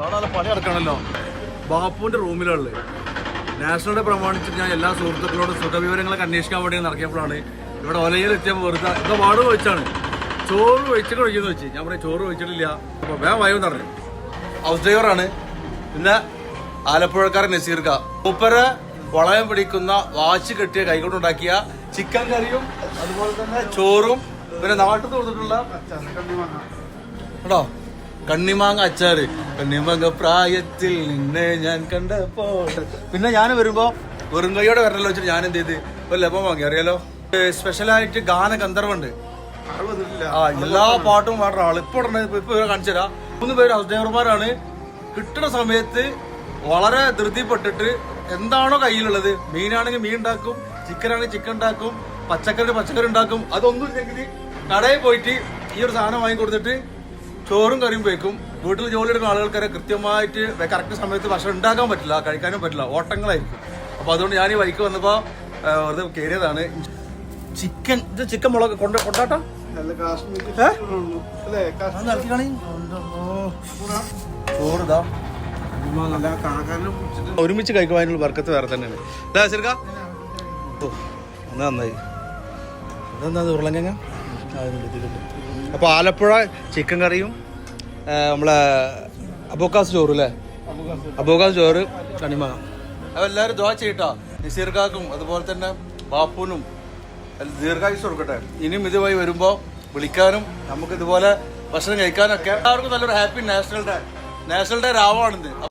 അവിടെ പണി നടക്കണല്ലോ. ബാപ്പുവിന്റെ റൂമിലുള്ളത് നാഷണൽ ഡേ പ്രമാണിച്ചിട്ട് ഞാൻ എല്ലാ സുഹൃത്തുക്കളോടും സുഖവിവരങ്ങളൊക്കെ അന്വേഷിക്കാൻ വേണ്ടി നടക്കിയപ്പോഴാണ് ഇവിടെ ഒലയിൽ എത്തിയപ്പോൾ വെറുതെ ഇത് വാട് ചോദിച്ചാണ് ചോറ് കഴിച്ചിട്ട് കഴിക്കുന്നു വെച്ച്. ഞാൻ പറയും ചോറ് കഴിച്ചിട്ടില്ല. അപ്പോൾ വേഗം വയോ പറഞ്ഞു. ഹൗസ് ഡ്രൈവറാണ്. പിന്നെ ആലപ്പുഴക്കാരൻ നസീർക്ക മൂപ്പരെ വളയം പിടിക്കുന്ന വാശി കെട്ടിയ കൈകൊണ്ടുണ്ടാക്കിയ ചിക്കൻ കറിയും അതുപോലെ തന്നെ ചോറും പിന്നെ നാട്ടിൽ കൊടുത്തിട്ടുള്ള കേട്ടോ കണ്ണിമാങ്ങ അച്ചാറ്. കണ്ണിമാങ്ങ പ്രായത്തിൽ നിന്നെ ഞാൻ കണ്ടപ്പോൾ. പിന്നെ ഞാൻ വരുമ്പോ വെറും കൈയോടെ വരണല്ലോ വെച്ചിട്ട് ഞാൻ എന്ത് ചെയ്ത് ഒരു ലഭം വാങ്ങി. അറിയാലോ, സ്പെഷ്യലായിട്ട് ഗാന ഗന്ധർവുണ്ട്. എല്ലാ പാട്ടും പാടുന്ന ആള് ഇപ്പൊ കാണിച്ചു തരാം. 3 പേര് ഹൗസ് ഡ്രൈവർമാരാണ്. കിട്ടുന്ന സമയത്ത് വളരെ ധൃതിപ്പെട്ടിട്ട് എന്താണോ കയ്യിലുള്ളത്, മീനാണെങ്കിൽ മീൻ ഉണ്ടാക്കും, ചിക്കൻ ആണെങ്കിൽ ചിക്കൻ ഉണ്ടാക്കും, പച്ചക്കറി ഉണ്ടാക്കും. അതൊന്നും ഇല്ലെങ്കിൽ കടയിൽ പോയിട്ട് ഈ ഒരു സാധനം വാങ്ങി കൊടുത്തിട്ട് ചോറും കറിയും വെക്കും. വീട്ടിൽ ജോലി എടുക്കുന്ന ആളുകൾക്കരെ കൃത്യമായിട്ട് കറക്റ്റ് സമയത്ത് ഭക്ഷണം ഉണ്ടാക്കാൻ പറ്റില്ല, കഴിക്കാനും പറ്റില്ല, ഓട്ടങ്ങളായിരിക്കും. അപ്പൊ അതുകൊണ്ട് ഞാൻ ഈ വഴിക്ക് വന്നപ്പോ വെറുതെ കയറിയതാണ്. ചിക്കൻ മുളക് കൊണ്ടാട്ടോ ചോറിതാ ഒരുമിച്ച് കഴിക്കുവാനുള്ള ബർക്കത്ത് വേറെ തന്നെയാണ്. നന്നായി. ഇതെന്താ ഉരുളങ്ങ. അപ്പൊ ആലപ്പുഴ ചിക്കൻ കറിയും നമ്മളെ അബോക്കാസ് ചോറ് അല്ലേ, അബോക്കാസ് ചോറ് കണിമാങ്ങ. അപ്പൊ എല്ലാവരും ദുആ ചെയ്യട്ടോ നസീർക്കാക്കും അതുപോലെ തന്നെ ബാപ്പുനും ദീർഘായുസ് കൊടുക്കട്ടെ. ഇനിയും ഇതുമായി വരുമ്പോൾ വിളിക്കാനും നമുക്ക് ഇതുപോലെ ഭക്ഷണം കഴിക്കാനൊക്കെ എല്ലാവർക്കും നല്ലൊരു ഹാപ്പി നാഷണൽ ഡേ രാവാണിത്.